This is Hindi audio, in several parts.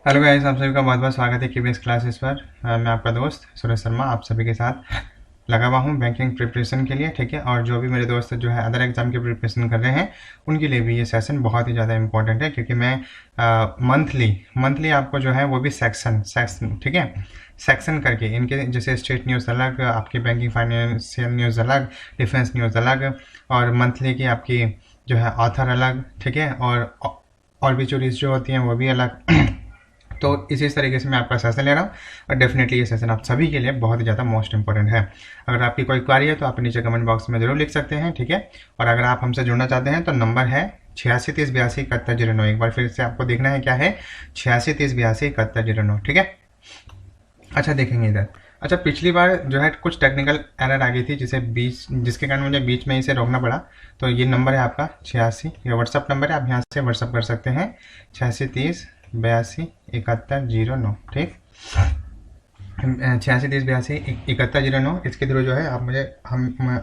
हेलो गाइस, आप सभी का बहुत बहुत स्वागत है केबीएस क्लासेस पर। मैं आपका दोस्त सुरेश शर्मा आप सभी के साथ लगा हुआ हूँ बैंकिंग प्रिपरेशन के लिए। ठीक है, और जो भी मेरे दोस्त जो है अदर एग्जाम की प्रिपरेशन कर रहे हैं उनके लिए भी ये सेशन बहुत ही ज़्यादा इंपॉर्टेंट है, क्योंकि मैं मंथली आपको जो है वो भी सेक्शन ठीक है, सेक्शन करके इनके जैसे स्टेट न्यूज़ अलग, आपकी बैंकिंग फाइनेंशियल न्यूज़ अलग, डिफेंस न्यूज़ अलग, और मंथली की आपकी जो है ऑथर अलग। ठीक है, और भी चोरीज जो होती हैं वो भी अलग। तो इसी तरीके से मैं आपका सेशन ले रहा हूँ, और डेफिनेटली ये सेशन आप सभी के लिए बहुत ही ज़्यादा मोस्ट इंपॉर्टेंट है। अगर आपकी कोई क्वारी है तो आप नीचे कमेंट बॉक्स में जरूर लिख सकते हैं। ठीक है, और अगर आप हमसे जुड़ना चाहते हैं तो नंबर है 8630827109। एक बार फिर से आपको देखना है क्या है, 8630827109। ठीक है, अच्छा देखेंगे इधर। अच्छा, पिछली बार जो है कुछ टेक्निकल एरर आ गई थी जिसके कारण मुझे बीच में इसे रोकना पड़ा। तो ये नंबर है आपका 86, ये व्हाट्सअप नंबर है, आप यहाँ से व्हाट्सअप कर सकते हैं 8630827109। ठीक, 8630827109, इसके थ्रू जो है आप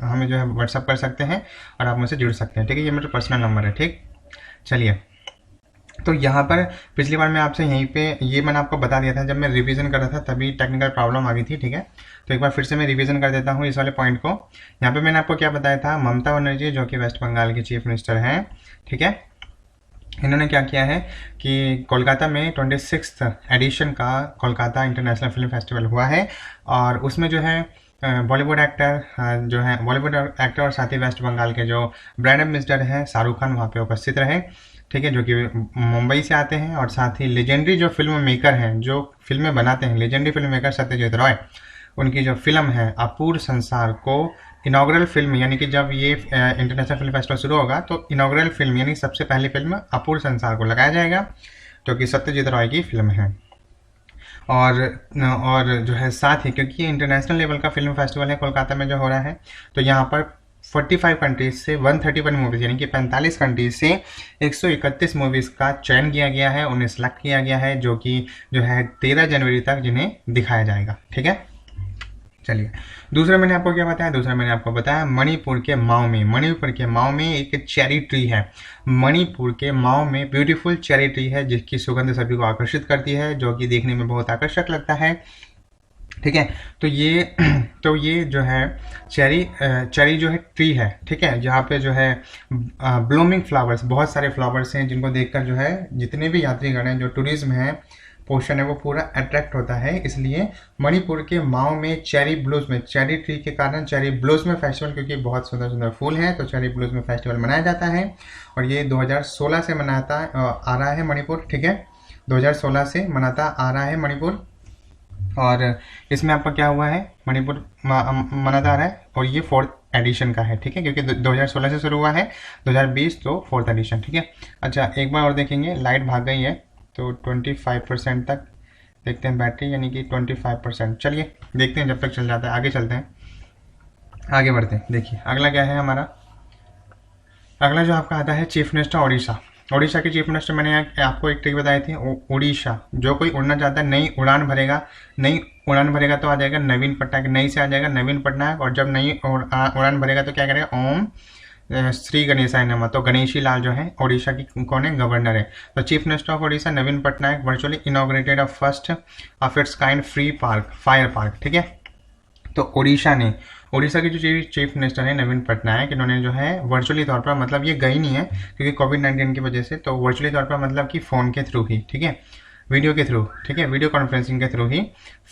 हमें जो है व्हाट्सअप कर सकते हैं और आप मुझसे जुड़ सकते हैं। ठीक है, ये मेरा पर्सनल नंबर है। ठीक, चलिए। तो यहाँ पर पिछली बार मैं आपसे यहीं पे ये मैंने आपको बता दिया था, जब मैं रिवीजन कर रहा था तभी टेक्निकल प्रॉब्लम आ गई थी। ठीक है, तो एक बार फिर से मैं रिवीजन कर देता हूँ इस वाले पॉइंट को। यहाँ पे मैंने आपको क्या बताया था, ममता बनर्जी जो कि वेस्ट बंगाल की चीफ मिनिस्टर हैं, ठीक है, इन्होंने क्या किया है कि कोलकाता में 26th एडिशन का कोलकाता इंटरनेशनल फिल्म फेस्टिवल हुआ है, और उसमें जो है बॉलीवुड एक्टर और साथ ही वेस्ट बंगाल के जो ब्रांड एम्बेसडर हैं शाहरुख खान वहाँ पे उपस्थित रहे। ठीक है, जो कि मुंबई से आते हैं, और साथ ही लेजेंडरी जो फिल्म मेकर हैं, जो फिल्में बनाते हैं, legendary film maker Satyajit Roy, उनकी जो फिल्म है अपूर्व संसार को इनॉग्रल फिल्म, यानी कि जब ये इंटरनेशनल फिल्म फेस्टिवल शुरू होगा तो इनॉग्रल फिल्म यानी सबसे पहली फिल्म अपूर्व संसार को लगाया जाएगा, जो कि सत्यजीत रॉय की फिल्म है। और जो है साथ ही, क्योंकि ये इंटरनेशनल लेवल का फिल्म फेस्टिवल है कोलकाता में जो हो रहा है, तो यहाँ पर 45 कंट्रीज से 131 मूवीज यानी कि 45 कंट्रीज से 131 मूवीज का चयन किया गया है, उन्हें सेलेक्ट किया गया है, जो कि जो है 13 जनवरी तक जिन्हें दिखाया जाएगा। ठीक है, चलिए। दूसरा मैंने आपको क्या बताया, दूसरा मैंने आपको बताया मणिपुर के माओ में एक चेरी ट्री है। मणिपुर के माओ में ब्यूटीफुल चेरी ट्री है, जिसकी सुगंध सभी को आकर्षित करती है, जो कि देखने में बहुत आकर्षक लगता है। ठीक है, तो ये जो है चेरी जो है ट्री है, ठीक है, जहाँ पे जो है ब्लूमिंग फ्लावर्स, बहुत सारे फ्लावर्स हैं, जिनको देखकर जो है जितने भी यात्रीगण हैं, जो टूरिज्म है पोर्शन है, वो पूरा अट्रैक्ट होता है। इसलिए मणिपुर के माओ में चेरी ब्लूज में, चेरी ट्री के कारण चेरी ब्लूज में फेस्टिवल, क्योंकि बहुत सुंदर सुंदर फूल हैं, तो चेरी ब्लूज में फेस्टिवल मनाया जाता है, और ये 2016 से मनाता आ रहा है मणिपुर। ठीक है, 2016 से मनाता आ रहा है मणिपुर, और इसमें आपका क्या हुआ है, मणिपुर मनाता आ रहा है, और ये 4th एडिशन का है। ठीक है, क्योंकि 2016 से शुरू हुआ है, 2020 तो 4th एडिशन। ठीक है, अच्छा एक बार और देखेंगे, लाइट भाग गई है तो 25% तक देखते हैं बैटरी, यानी कि 25%। चलिए देखते हैं, जब तक चल जाता है आगे चलते हैं, आगे बढ़ते हैं। देखिए अगला क्या है हमारा, अगला जो आपका आता है चीफ मिनिस्टर ओडिशा। ओडिशा के चीफ मिनिस्टर मैंने आपको एक ट्रिक बताई थी, उड़ीसा। जो कोई उड़ना चाहता है नई उड़ान भरेगा तो आ जाएगा नवीन पटनायक, नई से आ जाएगा नवीन पटनायक, और जब नई उड़ान भरेगा तो क्या करेगा, ओम श्री गणेशाय नमः। तो गणेशी लाल जो है ओडिशा की कौन है, गवर्नर है। तो chief minister of Odisha Naveen Patnaik virtually inaugurated a first of its kind free park, fire park. ठीक है, तो उड़ीसा के जो चीफ मिनिस्टर है नवीन पटनायक, इन्होंने जो है वर्चुअली तौर पर, मतलब ये गई नहीं है क्योंकि कोविड-19 की वजह से, तो वर्चुअली तौर पर मतलब कि फ़ोन के थ्रू ही, ठीक है, वीडियो के थ्रू, ठीक है, वीडियो कॉन्फ्रेंसिंग के थ्रू ही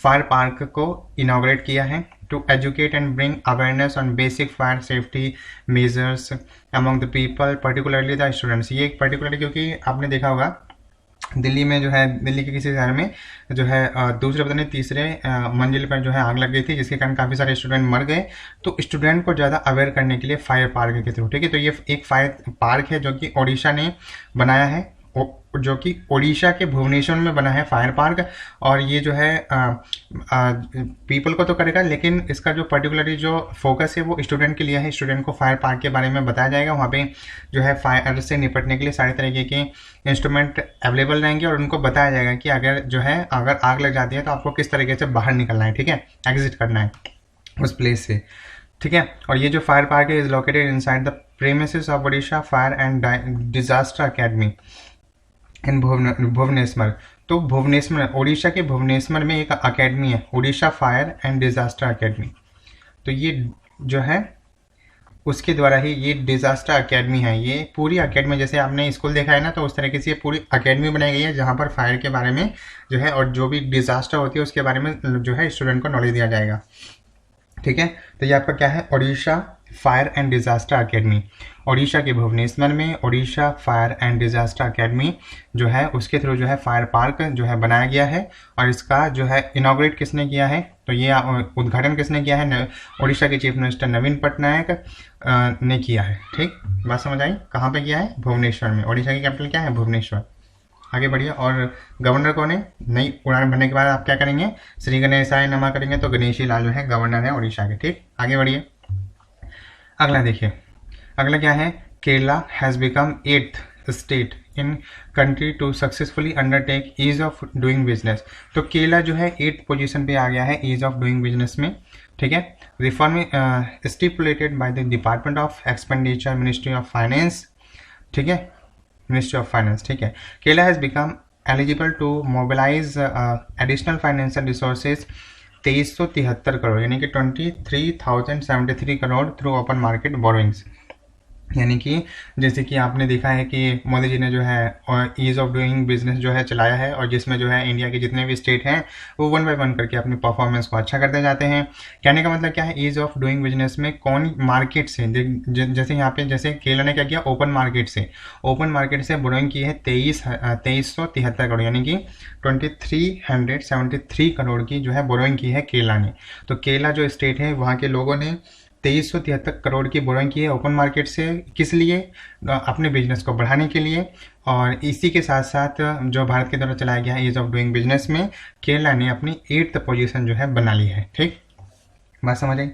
फायर पार्क को इनॉग्रेट किया है, to educate and bring awareness on basic fire safety measures among the people, particularly the students. ये पर्टिकुलरली क्योंकि आपने देखा होगा दिल्ली में जो है, दिल्ली के किसी शहर में जो है दूसरे पता नहीं तीसरे मंजिल पर जो है आग लग गई थी, जिसके कारण काफ़ी सारे स्टूडेंट मर गए। तो स्टूडेंट को ज़्यादा अवेयर करने के लिए फायर पार्क के थ्रू, ठीक है, तो ये एक फायर पार्क है जो कि ओडिशा ने बनाया है, जो कि ओडिशा के भुवनेश्वर में बना है फायर पार्क। और ये जो है पीपल को तो करेगा, लेकिन इसका जो पर्टिकुलरली जो फोकस है वो स्टूडेंट के लिए है। स्टूडेंट को फायर पार्क के बारे में बताया जाएगा, वहाँ पे जो है फायर से निपटने के लिए सारे तरीके के इंस्ट्रूमेंट अवेलेबल रहेंगे, और उनको बताया जाएगा कि अगर आग लग जाती है तो आपको किस तरीके से बाहर निकलना है, ठीक है, एग्जिट करना है उस प्लेस से, ठीक है। और ये जो फायर पार्क है is located inside the premises of Odisha fire and disaster academy. In Bhubaneswar. तो भुवनेश्वर, उड़ीसा के भुवनेश्वर में एक अकेडमी है, Orissa fire and disaster academy. तो ये जो है उसके द्वारा ही ये डिजास्टर अकेडमी है। ये पूरी अकेडमी, जैसे आपने स्कूल देखा है ना, तो उस तरीके से ये पूरी अकेडमी बनाई गई है जहाँ पर फायर के बारे में जो है और जो भी डिजास्टर होती है उसके बारे में जो है स्टूडेंट को नॉलेज दिया जाएगा। ठीक है, तो ये आपका क्या है, Orissa fire and disaster academy. Orissa के भुवनेश्वर में Orissa fire and disaster academy जो है उसके थ्रू जो है फायर पार्क जो है बनाया गया है। और इसका जो है इनॉग्रेट किसने किया है, तो ये उद्घाटन किसने किया है, उड़ीसा के चीफ मिनिस्टर नवीन पटनायक ने किया है। ठीक, बात समझ आई। कहाँ पे किया है, भुवनेश्वर में। उड़ीसा की कैपिटल क्या है, भुवनेश्वर। आगे बढ़िए। और गवर्नर कौन है, नई उड़ान भरने के बाद आप क्या करेंगे, श्री गणेशाय नमः करेंगे, तो गणेशी लाल जो है गवर्नर है उड़ीसा के। ठीक, आगे बढ़िए। अगला देखिए, अगला क्या है, Kerala has become 8th state in country to successfully undertake ease of doing business. तो केरला जो है 8th पोजीशन पे आ गया है ईज ऑफ डूइंग बिजनेस में। ठीक है, reform stipulated by the department of expenditure, ministry of finance. ठीक है, मिनिस्ट्री ऑफ फाइनेंस। ठीक है, Kerala has become eligible to mobilise additional financial resources 2373 crore यानी कि 23,073 crore through open market borrowings. यानी कि जैसे कि आपने देखा है कि मोदी जी ने जो है ईज ऑफ डूइंग बिजनेस जो है चलाया है, और जिसमें जो है इंडिया के जितने भी स्टेट हैं वो 1 बाय 1 करके अपनी परफॉर्मेंस को अच्छा करते जाते हैं। कहने का मतलब क्या है, ईज ऑफ डूइंग बिजनेस में कौन मार्केट से, जैसे यहाँ पे जैसे केरला ने क्या किया, ओपन मार्केट से बोरोइंग की है 2373 करोड़ यानी कि 2373 करोड़ की जो है बोरोइंग की है केरला ने। तो केरला जो स्टेट है वहाँ के लोगों ने 2373 करोड़ की बोरोइंग की है ओपन मार्केट से। किस लिए, अपने बिजनेस को बढ़ाने के लिए। और इसी के साथ साथ जो भारत के द्वारा चलाया गया है ईज ऑफ डूइंग बिजनेस में केरला ने अपनी 8th पोजीशन जो है बना ली है। ठीक, बात समझ आई।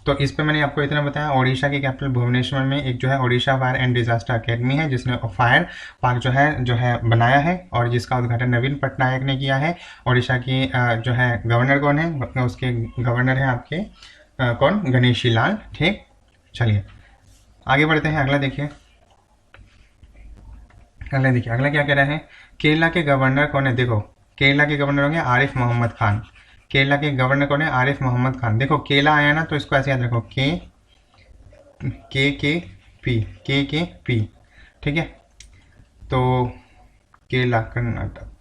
तो इस पर मैंने आपको इतना बताया। ओडिशा की कैपिटल भुवनेश्वर में एक जो है Odisha fire and disaster academy है जिसने फायर पार्क जो है बनाया है, और जिसका उद्घाटन नवीन पटनायक ने किया है। ओडिशा की जो है गवर्नर कौन है, उसके गवर्नर है आपके कौन, गणेशी लाल। ठीक, चलिए आगे बढ़ते हैं। अगला देखिए, अगला क्या कह रहा है, केरला के गवर्नर कौन है। देखो, केरला के गवर्नर होंगे आरिफ मोहम्मद खान। केरला के गवर्नर कौन है, आरिफ मोहम्मद खान। देखो केरला आया ना, तो इसको ऐसे याद रखो, के पी। ठीक है, तो केरला कर्नाटक,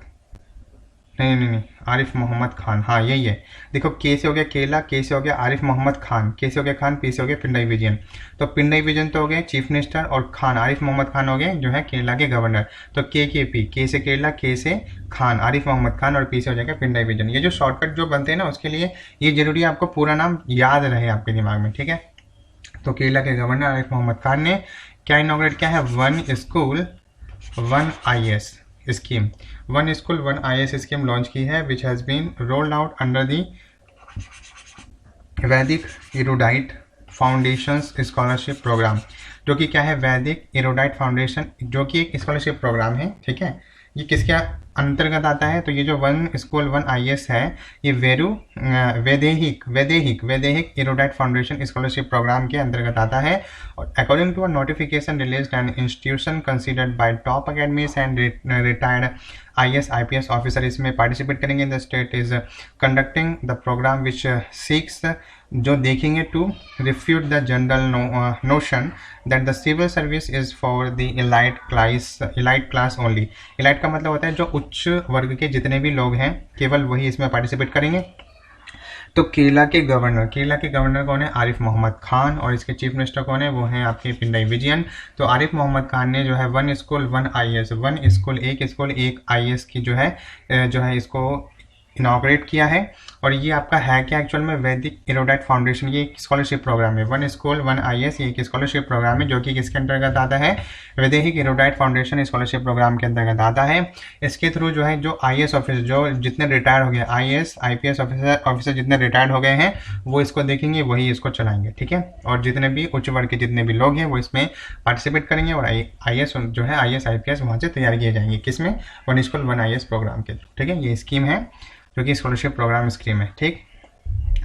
नहीं, आरिफ मोहम्मद खान, हाँ यही है। देखो, के से हो गया केरला, के से हो गया आरिफ मोहम्मद खान, के से हो गया खान, पी से हो गया पिनराई विजयन। तो पिनराई विजयन तो हो गए चीफ मिनिस्टर, और खान आरिफ मोहम्मद खान हो गए जो है केरला के गवर्नर। तो के पी, के से केरला, के से खान, आरिफ मोहम्मद खान, और पी से हो जाएगा पिनराई विजयन। ये जो शॉर्टकट जो बनते हैं ना, उसके लिए ये जरूरी है आपको पूरा नाम याद रहे आपके दिमाग में। ठीक है, तो केरला के गवर्नर आरिफ मोहम्मद खान ने क्या इनॉग्रेट किया है, 1 school 1 IAS scheme, 1 school 1 IAS scheme launch की है, which has been rolled out under the Vedic Erudite Foundation scholarship programme, जो कि क्या है, वैदिक इरोडाइट फाउंडेशन, जो कि एक स्कॉलरशिप प्रोग्राम है। ठीक है, ये किसके अंतर्गत आता है, तो ये जो 1 स्कूल 1 IAS है, ये वैदेहिक इरोडाइट फाउंडेशन स्कॉलरशिप प्रोग्राम के अंतर्गत आता है। और according to a notification released and institution considered by top academies and retired IAS IPS officer इसमें पार्टिसिपेट करेंगे। The state is conducting the programme which seeks, जो देखेंगे to refute the general notion that the civil service is for the elite class only. Elite का मतलब होता है जो उच्च वर्ग के जितने भी लोग हैं केवल वही इसमें पार्टिसिपेट करेंगे। तो केरला के गवर्नर कौन है, आरिफ मोहम्मद खान, और इसके चीफ मिनिस्टर कौन है, वो हैं आपके पिनराई विजयन। तो आरिफ मोहम्मद खान ने जो है 1 स्कूल 1 IAS, 1 स्कूल 1 IAS की जो है इसको इनॉग्रेट किया है। और ये आपका है क्या एक्चुअल में, वैदिक इरोडाइट फाउंडेशन, ये एक स्कॉलरशिप प्रोग्राम है। 1 स्कूल 1 IAS ये एक स्कॉलरशिप प्रोग्राम है जो कि किसके अंतर्गत आता है, वैदेहिक इरोडाइट फाउंडेशन स्कॉलरशिप प्रोग्राम के अंतर्गत आता है। इसके थ्रू जो है जो IAS ऑफिसर जो जितने रिटायर हो गए, IAS IPS ऑफिसर जितने रिटायर्ड हो गए हैं वो इसको देखेंगे, वही इसको चलाएंगे। ठीक है, और जितने भी उच्च वर्ग के जितने भी लोग हैं वो इसमें पार्टिसिपेट करेंगे, और IAS जो है IAS IPS वहाँ से तैयार किए जाएंगे। किसमें, 1 स्कूल 1 IAS प्रोग्राम के थ्रू। ठीक है, ये स्कीम है जो कि स्कॉलरशिप प्रोग्राम स्कीम है। ठीक,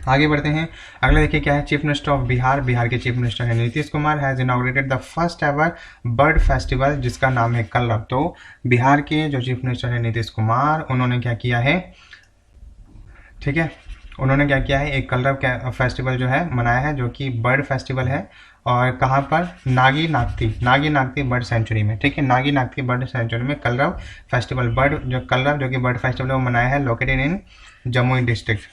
आगे बढ़ते हैं। अगला देखिए क्या है, chief minister of Bihar. Bihar के चीफ मिनिस्टर है Nitish Kumar, has inaugurated the first ever bird festival जिसका नाम है कलरव। तो बिहार के जो चीफ मिनिस्टर है नीतीश कुमार, उन्होंने क्या किया है, ठीक है, उन्होंने क्या किया है, एक कलरव फेस्टिवल जो है मनाया है, जो कि बर्ड फेस्टिवल है। और कहाँ पर, नागी नागती बर्ड सेंचुरी में, ठीक है, नागी नागती बर्ड सेंचुरी में कलरव फेस्टिवल, बर्ड जो कलरव जो कि बर्ड फेस्टिवल है वो मनाया है, लोकेटेड इन जमुई डिस्ट्रिक्ट।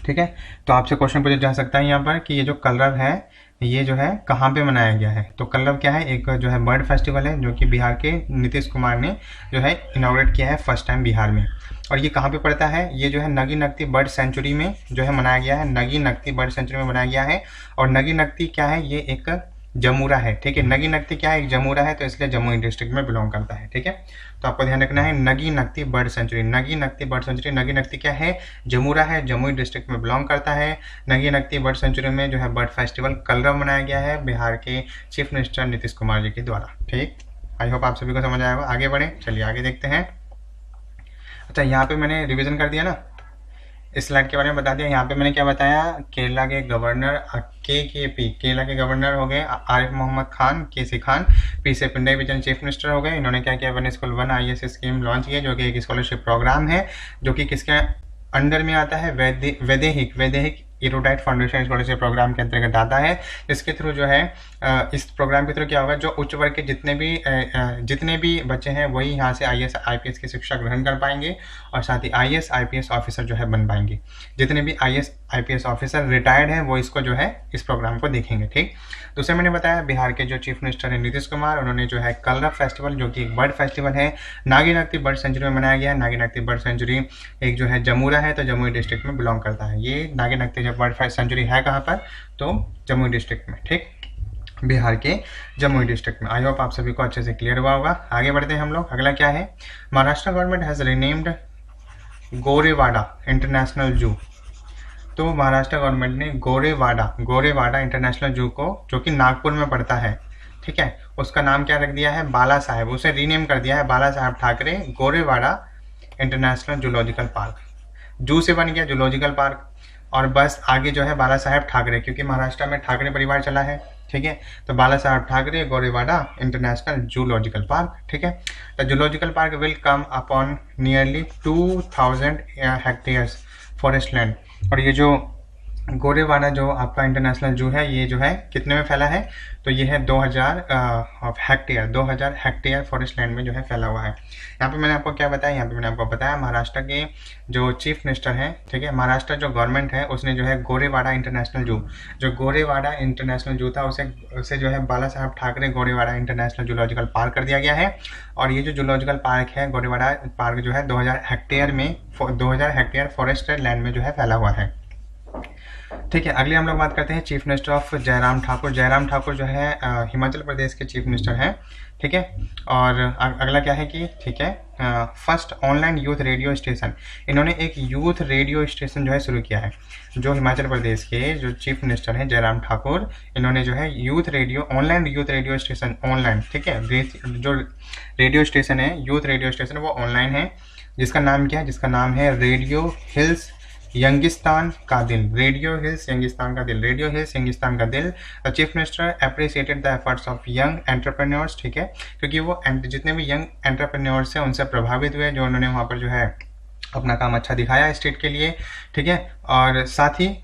ठीक है, तो आपसे क्वेश्चन पूछा जा सकता है यहाँ पर कि ये जो कलरव है ये जो है कहाँ पे मनाया गया है। तो कलरव क्या है, एक जो है बर्ड फेस्टिवल है जो कि बिहार के नीतीश कुमार ने जो है इनॉग्रेट किया है फर्स्ट टाइम बिहार में। और ये कहाँ पे पड़ता है, ये जो है नगी नगती बर्ड सेंचुरी में जो है मनाया गया है, नगी नगती बर्ड सेंचुरी में मनाया गया है। और नगी नगती क्या है, ये एक जमूरा है, ठीक है, नगी नगती क्या है, एक जमूरा है, तो इसलिए जमुई डिस्ट्रिक्ट में बिलोंग करता है। ठीक है, तो आपको ध्यान रखना है, नगी नगती बर्ड सेंचुरी, नगी नगती बर्ड सेंचुरी, नगी नगती क्या है, जमूरा है, जमुई डिस्ट्रिक्ट में बिलोंग करता है। नगी नगती बर्ड सेंचुरी में जो है बर्ड फेस्टिवल कलरव मनाया गया है बिहार के चीफ मिनिस्टर नीतीश कुमार जी के द्वारा। ठीक, आई होप आप सभी को समझ आया होगा। आगे बढ़े, चलिए आगे देखते हैं। अच्छा, यहाँ पे मैंने रिविजन कर दिया ना, इस स्लाइड के बारे में बता दिया। यहाँ पे मैंने क्या बताया, केरला के गवर्नर केरला के गवर्नर हो गए आरिफ मोहम्मद खान, केसी खान, पी से पिंडई विजयन चीफ मिनिस्टर हो गए। इन्होंने क्या किया, one school one IAS scheme launch किया, जो कि एक स्कॉलरशिप प्रोग्राम है, जो कि किसके अंडर में आता है, वैदेहिक इरोडाइट फाउंडेशन स्कॉलरशिप प्रोग्राम के अंतर्गत आता है। इसके थ्रू जो है इस प्रोग्राम के थ्रू क्या होगा, जो उच्च वर्ग के जितने भी बच्चे हैं वही यहाँ से IAS IPS की शिक्षा ग्रहण कर पाएंगे, और साथ ही IAS IPS ऑफिसर जो है बन पाएंगे। जितने भी IAS IPS ऑफिसर रिटायर्ड हैं वो इसको जो है इस प्रोग्राम को देखेंगे। ठीक, दूसरे मैंने बताया बिहार के जो चीफ मिनिस्टर हैं नीतीश कुमार, उन्होंने जो है कलरव फेस्टिवल, जो कि एक बर्ड फेस्टिवल है, नागी नागती बर्ड सेंचुरी में मनाया गया है। नागी नागती बर्ड सेंचुरी एक जो है जमूरा है, तो जमुई डिस्ट्रिक्ट में बिलोंग करता है। ये नागी नागती बर्ड सेंचुरी है कहाँ पर, तो जमुई डिस्ट्रिक्ट में। ठीक, बिहार के जमुई डिस्ट्रिक्ट में। आई होप आप सभी को अच्छे से क्लियर हुआ होगा। आगे बढ़ते हैं हम लोग। अगला क्या है, Maharashtra government has renamed Gorewada international जू। तो महाराष्ट्र गवर्नमेंट ने गोरेवाड़ा इंटरनेशनल जू को, जो कि नागपुर में पड़ता है, ठीक है, उसका नाम क्या रख दिया है, बाला साहेब, उसे रीनेम कर दिया है Bala Saheb Thackeray Gorewada international zoological park. Zoo से बन गया जूलॉजिकल पार्क, और बस आगे जो है बाला साहेब ठाकरे, क्योंकि महाराष्ट्र में ठाकरे परिवार चला है। ठीक है, तो Bala Saheb Thackeray Gorewada international zoological park. ठीक है, the zoological park will come upon nearly 2000 hectares forest land. और ये जो गोरेवाड़ा जो आपका इंटरनेशनल जू है, ये जो है कितने में फैला है, तो ये है 2000 हेक्टेयर फॉरेस्ट लैंड में जो है फैला हुआ है। यहाँ पे मैंने आपको क्या बताया, यहाँ पे मैंने आपको बताया महाराष्ट्र के जो चीफ मिनिस्टर हैं, ठीक है, महाराष्ट्र जो गवर्नमेंट है उसने जो है गोरेवाड़ा इंटरनेशनल जू, जो गोरेवाड़ा इंटरनेशनल जू था उसे जो है बाला साहब Thackeray Gorewada international zoological park कर दिया गया है। और ये जो जूलॉजिकल पार्क है गोरेवाड़ा पार्क जो है 2000 हेक्टेयर फॉरेस्ट लैंड में जो है फैला हुआ है। ठीक है, अगले हम लोग बात करते हैं chief minister of Jairam Thakur. Jairam Thakur जो है हिमाचल प्रदेश के चीफ मिनिस्टर हैं। ठीक है, और अगला क्या है कि, ठीक है, first online youth radio station, इन्होंने एक यूथ रेडियो स्टेशन जो है शुरू किया है। जो हिमाचल प्रदेश के जो चीफ मिनिस्टर हैं जयराम ठाकुर, इन्होंने जो है online youth radio station, online, ठीक है, जो रेडियो स्टेशन है यूथ रेडियो स्टेशन वो ऑनलाइन है, जिसका नाम क्या है, जिसका नाम है रेडियो हिल्स यंगिस्तान का दिल, रेडियो हिल्स यंगिस्तान का दिल, रेडियो हिल्स यंगिस्तान का दिल। The chief minister appreciated the efforts of young entrepreneurs, ठीक है, क्योंकि वो जितने भी यंग एंटरप्रेन्योर्स हैं उनसे प्रभावित हुए, जो उन्होंने वहाँ पर जो है अपना काम अच्छा दिखाया स्टेट के लिए। ठीक है, और साथ ही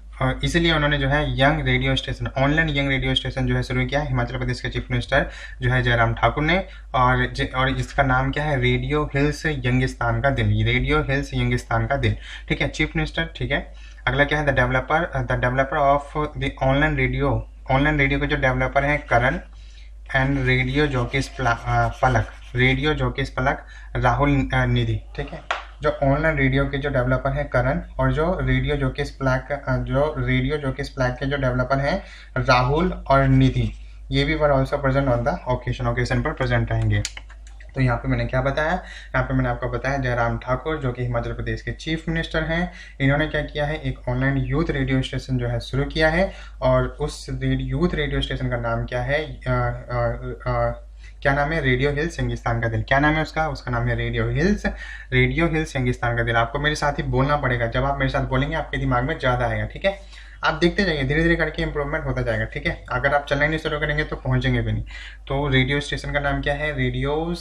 इसीलिए उन्होंने जो है young radio station, online young radio station जो है शुरू किया हिमाचल प्रदेश के चीफ मिनिस्टर जो है जयराम ठाकुर ने। और इसका नाम क्या है, रेडियो हिल्स यंगिस्तान का दिल, रेडियो हिल्स यंगिस्तान का दिल। ठीक है, चीफ मिनिस्टर। ठीक है, अगला क्या है, the developer of the online radio के जो डेवलपर हैं करण एंड रेडियो जॉकीज पलक राहुल निधि। ठीक है, जो ऑनलाइन रेडियो के जो डेवलपर हैं करण, और जो रेडियो जॉकीज प्लैग के जो डेवलपर हैं राहुल और निधि, ये भी were also present on the occasion पर प्रेजेंट रहेंगे। तो यहाँ पे मैंने क्या बताया, यहाँ पे मैंने आपको बताया जयराम ठाकुर जो कि हिमाचल प्रदेश के चीफ मिनिस्टर हैं, इन्होंने क्या किया है, एक ऑनलाइन यूथ रेडियो स्टेशन जो है शुरू किया है। और उस यूथ रेडियो स्टेशन का नाम क्या है, क्या नाम है? रेडियो हिल्स रेगिस्तान का दिल। क्या नाम है उसका? उसका नाम है रेडियो हिल्स रेगिस्तान का दिल। आपको मेरे साथ ही बोलना पड़ेगा, जब आप मेरे साथ बोलेंगे आपके दिमाग में ज़्यादा आएगा, ठीक है। आप देखते जाइए, धीरे धीरे करके इंप्रूवमेंट होता जाएगा, ठीक है। अगर आप चलना ही नहीं शुरू करेंगे तो पहुंचेंगे भी नहीं। तो रेडियो स्टेशन का नाम क्या है? रेडियो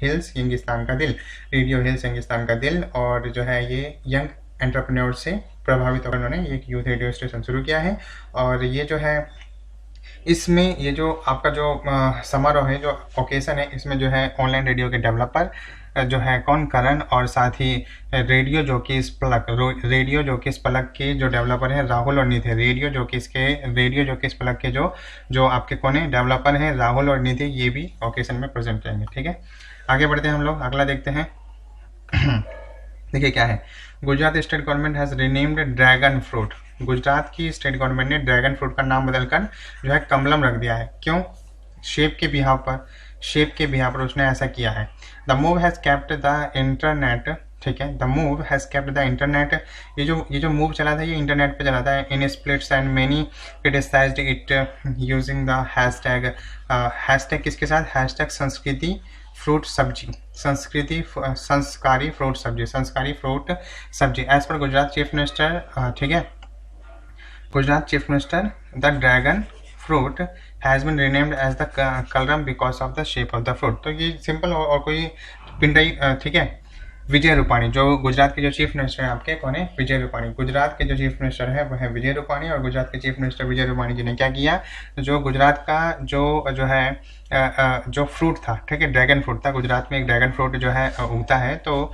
हिल्स रेगिस्तान का दिल, रेडियो हिल्स रेगिस्तान का दिल। और जो है ये यंग एंटरप्रेन्योर से प्रभावित होकर उन्होंने एक यूथ रेडियो स्टेशन शुरू किया है। और ये जो है, इसमें ये जो आपका जो समारोह है, जो ओकेशन है, इसमें जो है ऑनलाइन रेडियो के डेवलपर जो है कौन? करण। और साथ ही रेडियो जोकीज पलक के जो डेवलपर हैं राहुल और निधि। रेडियो जोकीज पलक के जो आपके कौन है? डेवलपर हैं राहुल और निधि। ये भी ओकेशन में प्रेजेंट रहेंगे, ठीक है। आगे बढ़ते हैं हम लोग, अगला देखते हैं। देखिए क्या है, Gujarat state government has renamed dragon fruit. Gujarat की स्टेट गवर्नमेंट ने ड्रैगन फ्रूट का नाम बदलकर जो है कमलम रख दिया है। क्यों? शेप के बिहाव पर उसने ऐसा किया है। The move has kept the internet, ठीक है, the move has kept the internet. ये जो मूव चला था ये इंटरनेट पे चला था। In splits and many criticised it using the hashtag, hashtag किसके साथ? हैशटैग संस्कारी फ्रूट सब्जी। As per Gujarat chief minister, ठीक है, Gujarat chief minister, the dragon fruit has been renamed as the Kamalam because of the shape of the fruit. तो ये सिंपल और कोई पिंडई, ठीक है। विजय रूपाणी, जो गुजरात के जो चीफ मिनिस्टर हैं आपके, कौन है? विजय रूपाणी। गुजरात के जो चीफ मिनिस्टर है वो है विजय रूपाणी। और गुजरात के चीफ मिनिस्टर विजय रूपाणी जी ने क्या किया? जो गुजरात का जो है जो फ्रूट था, ठीक है, ड्रैगन फ्रूट था। गुजरात में एक ड्रैगन फ्रूट जो है उगता है, तो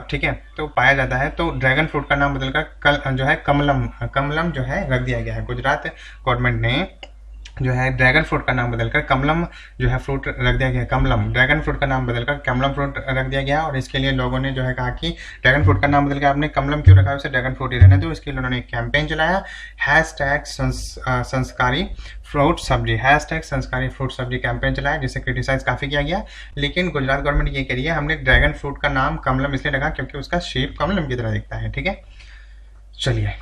ठीक है, तो पाया जाता है। तो ड्रैगन फ्रूट का नाम बदलकर जो है कमलम जो है रख दिया गया है। गुजरात गवर्नमेंट ने जो है ड्रैगन फ्रूट का नाम बदलकर कमलम जो है फ्रूट रख दिया गया। कमलम, ड्रैगन फ्रूट का नाम बदलकर कमलम फ्रूट रख दिया गया। और इसके लिए लोगों ने जो है कहा कि ड्रैगन फ्रूट का नाम बदलकर आपने कमलम क्यों रखा है, उसे ड्रैगन फ्रूट ही रहने दो। इसके लिए उन्होंने एक कैंपेन चलाया, हैशटैग संस्कारी फ्रूट सब्जी कैंपेन चलाया, जिसे क्रिटिसाइज काफ़ी किया गया। लेकिन गुजरात गवर्नमेंट ये कह रही है हमने ड्रैगन फ्रूट का नाम कमलम इसलिए रखा क्योंकि उसका शेप कमलम की तरह दिखता है, ठीक है। चलिए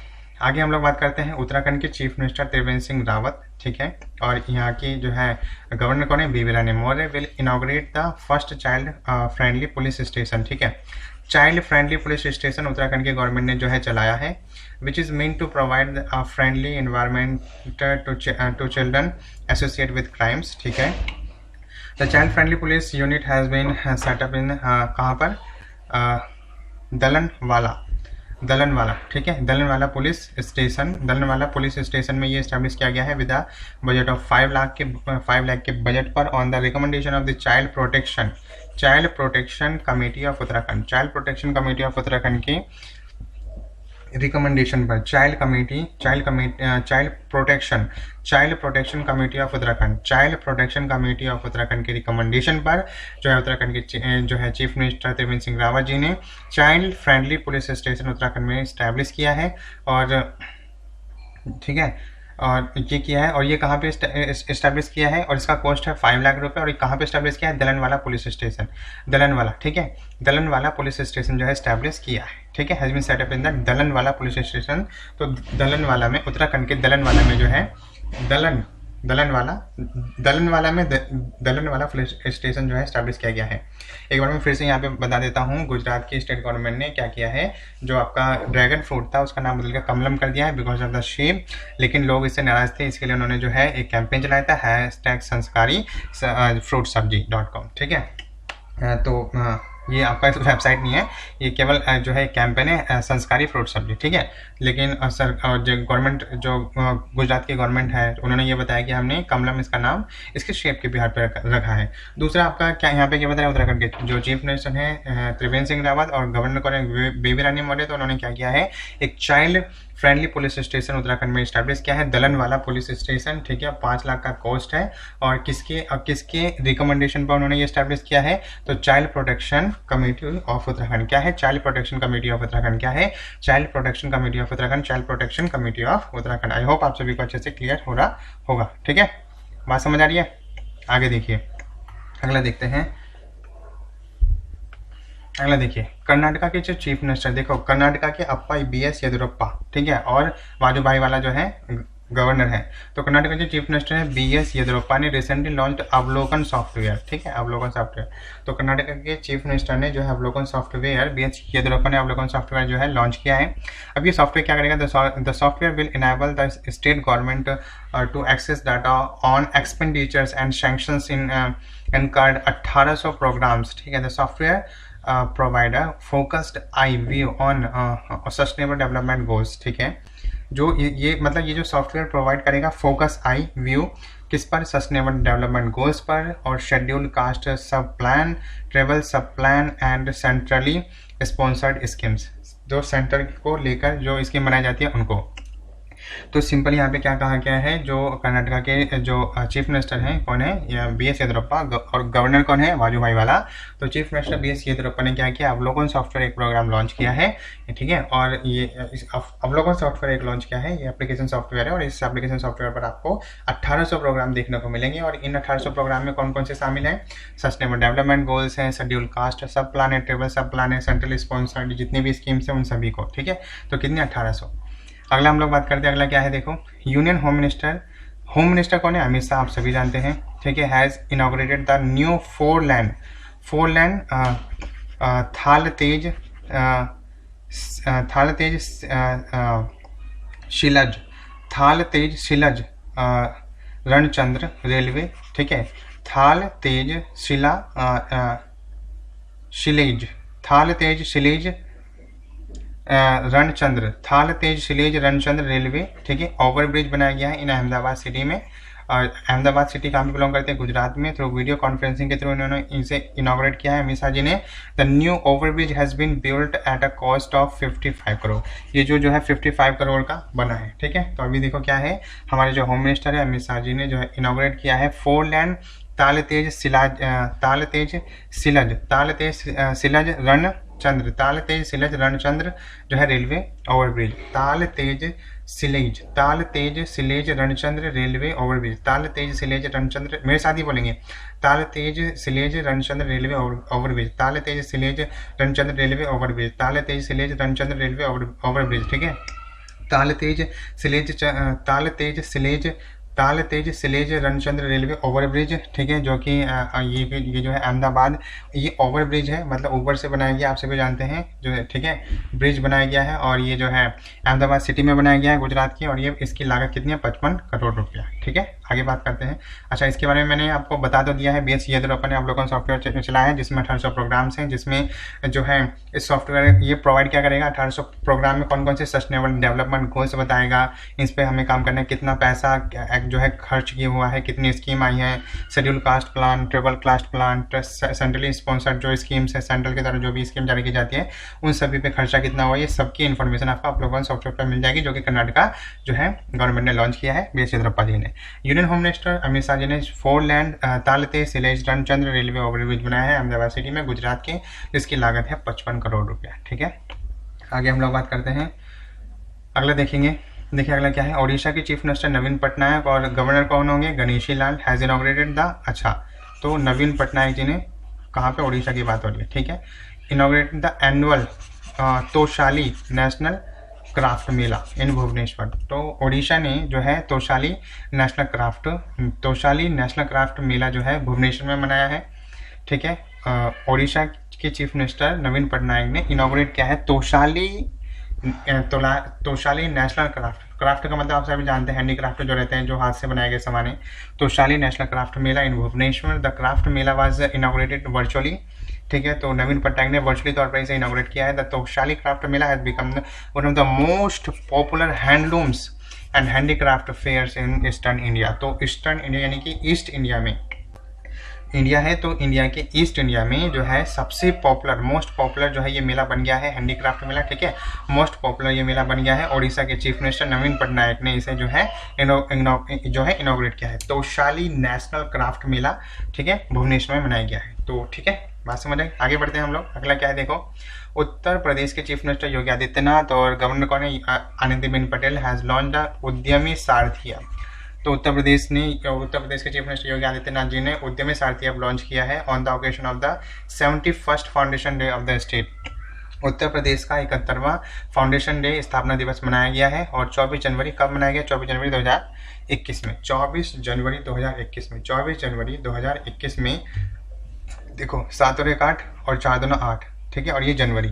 आगे हम लोग बात करते हैं उत्तराखंड के चीफ मिनिस्टर त्रिवेंद्र सिंह रावत, ठीक है। और यहाँ की जो है गवर्नर कौन है? Baby Rani Maurya will inaugurate the first child friendly police station, ठीक है। Child friendly police station Uttarakhand के गवर्नमेंट ने जो है चलाया है, which is mean to provide a friendly environment to children associate with crimes, ठीक है। The child friendly police unit has been set up in कहाँ पर? दलनवाला, ठीक है, दलनवाला पुलिस स्टेशन में ये इस्टेब्लिश किया गया है with a budget of 5 lakh के बजट पर, on the recommendation of the child protection committee of Uttarakhand की रिकमेंडेशन पर child protection committee of Uttarakhand के रिकमेंडेशन पर जो है उत्तराखंड के जो है चीफ मिनिस्टर त्रिवेंद्र सिंह रावत जी ने child friendly police station Uttarakhand में इस्टेब्लिश किया है। और ठीक है, और ये किया है, और ये कहाँ पे इस्टेब्लिश किया है, और इसका कॉस्ट है 5 लाख रुपए। और ये कहाँ पे इस्टेब्लिश किया है? दलनवाला पुलिस स्टेशन, ठीक है, दलनवाला पुलिस स्टेशन जो है इस्टेब्लिश किया है, ठीक है, has been set up in the Dalanwala police station. तो दलनवाला में, उत्तराखंड के दलनवाला में जो है दलनवाला पुलिस स्टेशन जो है स्टैब्लिश किया गया है। एक बार मैं फिर से यहाँ पे बता देता हूँ, गुजरात की स्टेट गवर्नमेंट ने क्या किया है, जो आपका ड्रैगन फ्रूट था उसका नाम बदलकर कमलम कर दिया है बिकॉज ऑफ द शेप। लेकिन लोग इससे नाराज थे, इसके लिए उन्होंने जो है एक कैंपेन चलाया था, हैशटैग संस्कारी फ्रूट सब्जी .com, ठीक है। तो ये आपका वेबसाइट नहीं है, ये केवल जो है कैंपेन है संस्कारी फ्रूट सब्जी, ठीक है। लेकिन सर जो गवर्नमेंट, जो गुजरात की गवर्नमेंट है, उन्होंने ये बताया कि हमने कमलम इसका नाम इसके शेप के बिहार पर रखा है। दूसरा आपका क्या यहाँ पे क्या बताया, उत्तराखंड के जो चीफ मिनिस्टर हैं त्रिवेंद्र सिंह रावत और गवर्नर को बेबी रानी मौर्य, तो उन्होंने क्या किया है, एक child friendly police station Uttarakhand में स्टैब्लिश किया है, दलनवाला पुलिस स्टेशन, ठीक है। 5 लाख का कॉस्ट है। और किसके रिकमेंडेशन पर उन्होंने ये स्टैब्लिश किया है, तो child protection committee of Uttarakhand. क्या है? Child protection committee of Uttarakhand. क्या है? Child protection committee of Uttarakhand, child protection committee of Uttarakhand. I hope आप सभी को अच्छे से क्लियर हो रहा होगा, ठीक है, बात समझ आ रही है। आगे देखिए, अगला देखते हैं। अगला देखिए, कर्नाटका के जो चीफ मिनिस्टर, देखो कर्नाटका के अप्पा BS येदियुरप्पा, ठीक है, और वाजूभाई वाला जो है गवर्नर है। तो कर्नाटक के चीफ मिनिस्टर है BS येदियुरप्पा ने रिसेंटली लॉन्च अवलोकन सॉफ्टवेयर, ठीक है, अवलोकन सॉफ्टवेयर। तो कर्नाटक के चीफ मिनिस्टर ने जो है अवलोकन सॉफ्टवेयर, BS येदियुरप्पा ने अवलोकन सॉफ्टवेयर जो है लॉन्च किया है। अब ये सॉफ्टवेयर क्या करेगा, the software will enable the state government to access data on expenditures and sanctions in card 1800 programmes, ठीक है। The software provider focused eye view on sustainable development goals, ठीक है। जो ये मतलब ये जो सॉफ्टवेयर प्रोवाइड करेगा फोकस आई व्यू किस पर, सस्टेनेबल डेवलपमेंट गोल्स पर, और schedule caste sub plan, tribal sub plan and centrally sponsored schemes, जो सेंटर को लेकर जो स्कीम बनाई जाती है उनको। तो सिंपल यहाँ पे क्या कहा गया है, जो कर्नाटका के जो चीफ मिनिस्टर हैं कौन है, BS येदियुरप्पा, और गवर्नर कौन है, वाजूभाई वाला। तो चीफ मिनिस्टर BS येदियुरप्पा ने क्या किया, अवलोकन सॉफ्टवेयर एक प्रोग्राम लॉन्च किया है, ठीक है। और ये अवलोकन सॉफ्टवेयर एक लॉन्च किया है, ये एप्लीकेशन सॉफ्टवेयर है, और इस एप्लीकेशन सॉफ्टवेयर पर आपको 1800 प्रोग्राम देखने को मिलेंगे। और इन 1800 प्रोग्राम में कौन कौन से शामिल हैं, सस्टेनेबल डेवलपमेंट गोल्स हैं, शेड्यूल कास्ट सब प्लान है, ट्रेवल सब प्लान है, सेंट्रल स्पॉन्सर्ड जितनी भी स्कीम्स हैं उन सभी को, ठीक है। तो कितने, 1800। अगला हम लोग बात करते हैं, अगला क्या है देखो, union home minister. Home minister कौन है, अमित शाह, आप सभी जानते हैं, ठीक है। Has inaugurated the new four land थाल तेज शिलज रणचंद्र रेलवे, ठीक है। थाल तेज शिलेज रणचंद्र रेलवे, ठीक है, ओवरब्रिज बनाया गया है इन अहमदाबाद सिटी में। अहमदाबाद सिटी कहाँ पे बिलोंग करते हैं, गुजरात में। थ्रू वीडियो कॉन्फ्रेंसिंग के थ्रू इन्होंने इसे इनॉग्रेट किया है अमित शाह जी ने। The new overbridge has been built at a cost of 55 crore. ये जो है 55 करोड़ का बना है, ठीक है। तो अभी देखो क्या है, हमारे जो होम मिनिस्टर है अमित शाह जी ने जो है इनॉग्रेट किया है फोर लैंड ताल तेज शिलज रणचंद्र जो है रेलवे ओवरब्रिज, ताल तेज सिलेज रणचंद्र रेलवे ओवरब्रिज, ताल तेज सिलेज रणचंद्र, मेरे साथ ही बोलेंगे, ताल तेज सिलेज रणचंद्र रेलवे ओवरब्रिज, ताल तेज सिलेज रणचंद्र रेलवे ओवरब्रिज, ताल तेज सिलेज रणचंद्र रेलवे ओवरब्रिज, ठीक है। ताल तेज सिलेज रणचंद्र रेलवे ओवरब्रिज, ठीक है, जो कि ये जो है अहमदाबाद, ये ओवरब्रिज है, मतलब ऊपर से बनाया गया, आप सभी जानते हैं जो है, ठीक है, ब्रिज बनाया गया है। और ये जो है अहमदाबाद सिटी में बनाया गया है गुजरात की, और ये इसकी लागत कितनी है, 55 करोड़ रुपया, ठीक है। आगे बात करते हैं। अच्छा, इसके बारे में मैंने आपको बता तो दिया है, BS येदियुरप्पा ने अवलोकन सॉफ्टवेयर चलाया है जिसमें 1800 प्रोग्राम्स हैं, जिसमें जो है इस सॉफ्टवेयर ये प्रोवाइड क्या करेगा, 1800 प्रोग्राम में कौन कौन से सस्टेनेबल डेवलपमेंट गोल्स बताएगा, इस पर हमें काम करना है, कितना पैसा जो है खर्च किया हुआ है, कितनी स्कीम आई है, schedule caste plan, tribal caste plan, centrally sponsored जो स्कीम्स है, सेंट्रल की तरफ जो भी स्कीम जारी की जाती है उन सभी पे खर्चा कितना हुआ, ये सबकी इन्फॉर्मेशन आपको अवलोकन सॉफ्टवेयर पर मिल जाएगी, जो कि कर्नाटका जो है गवर्नमेंट ने लॉन्च किया है, BS येदियुरप्पा जी ने। Union home minister Amit Shah ji ने फोर लैंड तालते सिलेज रणचंद्र रेलवे ओवरब्रिज बनाया है अहमदाबाद सिटी में गुजरात के, जिसकी लागत है 55 करोड़ रुपया, ठीक है। आगे हम लोग बात करते हैं, अगला देखेंगे। देखिए अगला क्या है, ओडिशा के चीफ मिनिस्टर नवीन पटनायक और गवर्नर कौन होंगे, Ganeshi Lal has inaugurated the, अच्छा तो नवीन पटनायक जी ने कहाँ पे, ओडिशा की बात हो रही है, ठीक है, inaugurated the annual Toshali national craft mela in Bhubaneswar. तो ओडिशा ने जो है तोशाली नेशनल क्राफ्ट मेला जो है भुवनेश्वर में मनाया है, ठीक है। ओडिशा के चीफ मिनिस्टर नवीन पटनायक ने इनॉग्रेट किया है तोशाली नेशनल क्राफ्ट का मतलब आप सभी जानते हैं, हैंडीक्राफ्ट जो रहते हैं, जो हाथ से बनाए गए सामान है। Toshali national craft mela in Bhubaneswar, the craft mela was inaugurated virtually, ठीक है। तो नवीन पटनायक ने वर्चुअली तौर पर इसे इनॉग्रेट किया है। The Toshali craft mela has become one of the most popular handlooms and handicraft fairs in eastern India. तो ईस्टर्न इंडिया यानी कि ईस्ट इंडिया में इंडिया है, तो इंडिया के ईस्ट इंडिया में जो है सबसे पॉपुलर, मोस्ट पॉपुलर जो है ये मेला बन गया है, हैंडीक्राफ्ट मेला, ठीक है, मोस्ट पॉपुलर ये मेला बन गया है। ओडिशा के चीफ मिनिस्टर नवीन पटनायक ने इसे जो है इनॉग्रेट किया है, तोशाली नेशनल क्राफ्ट मेला, ठीक है, भुवनेश्वर में मनाया गया है। तो ठीक है, बात समझ आई। आगे बढ़ते हैं हम लोग, अगला क्या है देखो, उत्तर प्रदेश के चीफ मिनिस्टर योगी आदित्यनाथ और गवर्नर कौन है, Anandiben Patel has launch the Udyami Saarthi app. तो उत्तर प्रदेश के चीफ मिनिस्टर योगी आदित्यनाथ जी ने उद्यमी सारथी ऐप लॉन्च किया है on the occasion of the 71st foundation day of the state. Uttar Pradesh का 71वां फाउंडेशन डे स्थापना दिवस मनाया गया है। और 24 जनवरी कब मनाया गया? 24 जनवरी 2021 में। 24 जनवरी 2021 में 24 जनवरी 2021 में देखो 7 और 1 8 और 4 दूना 8, ठीक है, और ये जनवरी,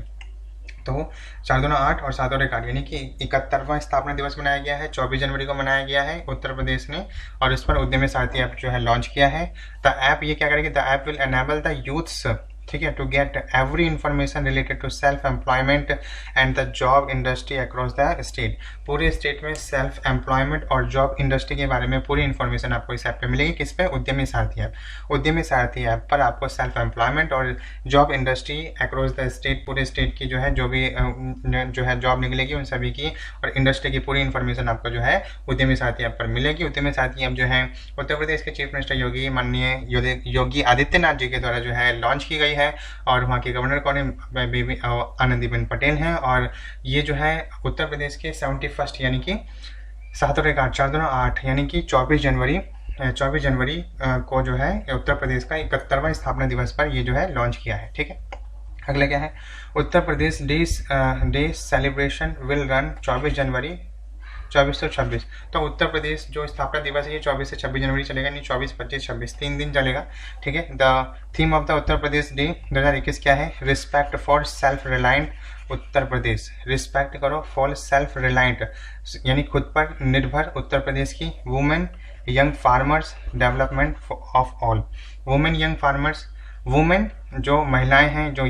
तो 4 दूना 8 और 7 और 1 8 यानी कि 71वां स्थापना दिवस मनाया गया है। 24 जनवरी को मनाया गया है उत्तर प्रदेश ने, और इस पर उद्यमी सारथी ऐप जो है लॉन्च किया है। द ऐप ये क्या करेगी? The app will enable the youths, ठीक है, to get every information related to self employment and the job industry across the state. पूरे स्टेट में सेल्फ एम्प्लॉयमेंट और जॉब इंडस्ट्री के बारे में पूरी इन्फॉर्मेशन आपको इस ऐप पे मिलेगी। किस पे? उद्यमी सारथी ऐप। उद्यमी सारथी ऐप पर आपको सेल्फ एम्प्लॉयमेंट और job industry across the state, पूरे स्टेट की जो है जो है जॉब निकलेगी उन सभी की, और इंडस्ट्री की पूरी इन्फॉर्मेशन आपको जो है उद्यमी सारथी ऐप पर मिलेगी। उद्यमी सारथी ऐप जो है उत्तर प्रदेश के चीफ मिनिस्टर योगी माननीय योगी आदित्यनाथ जी के द्वारा जो है लॉन्च की गई है, और वहाँ के गवर्नर कौन है? बेबी आनंदीबेन पटेल हैं। और ये जो है उत्तर प्रदेश के 71 यानी कि 7 और 1 8 4 दूना 8 यानी कि 24 जनवरी को जो है उत्तर प्रदेश का 71वां स्थापना दिवस पर ये जो है लॉन्च किया है, ठीक है। अगला क्या है? उत्तर प्रदेश डे सेलिब्रेशन विल रन 24 जनवरी 24 से 26। तो उत्तर प्रदेश जो स्थापना दिवस है ये 24 से 26 जनवरी चलेगा, नहीं 24, 25, 26 3 दिन चलेगा, ठीक है। The theme of the Uttar Pradesh day 2021 क्या है? Respect for self reliant Uttar Pradesh. Respect करो फॉर सेल्फ रिलायंट यानी खुद पर निर्भर उत्तर प्रदेश की। Women young farmers development of all. Women young farmers, women जो महिलाएं हैं जो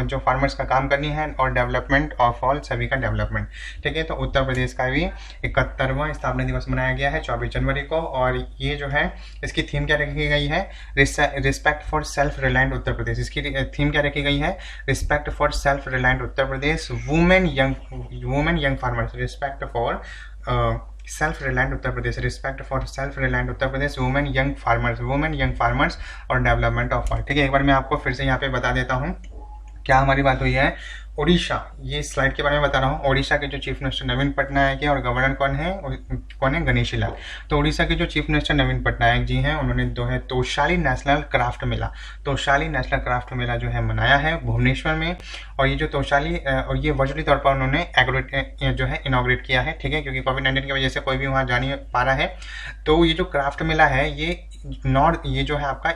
जो फार्मर्स का काम करनी है, और डेवलपमेंट ऑफ ऑल सभी का डेवलपमेंट, ठीक है। तो उत्तर प्रदेश का भी 71वां स्थापना दिवस मनाया गया है 24 जनवरी को, और ये जो है इसकी थीम क्या रखी गई है? Respect for self reliant Uttar Pradesh. इसकी थीम क्या रखी गई है? Respect for self reliant Uttar Pradesh. Women young farmers, respect for self reliant Uttar Pradesh. Respect for self reliant Uttar Pradesh. Women young farmers और डेवलपमेंट ऑफ ऑल, ठीक है। एक बार मैं आपको फिर से यहाँ पे बता देता हूँ क्या हमारी बात हुई है। ओडिशा, ये स्लाइड के बारे में बता रहा हूँ। ओडिशा के जो चीफ मिनिस्टर नवीन पटनायक है और गवर्नर कौन है? गणेशी लाल। तो ओडिशा के जो चीफ मिनिस्टर नवीन पटनायक जी हैं उन्होंने जो है तोशाली नेशनल क्राफ्ट मेला जो है मनाया है भुवनेश्वर में। और ये जो तोशाली और ये वर्चुअली तौर पर उन्होंने जो है इनॉग्रेट किया है, ठीक है, क्योंकि कोविड-19 की वजह से कोई भी वहाँ जा नहीं पा रहा है। तो ये जो क्राफ्ट मेला है ये जो है आपका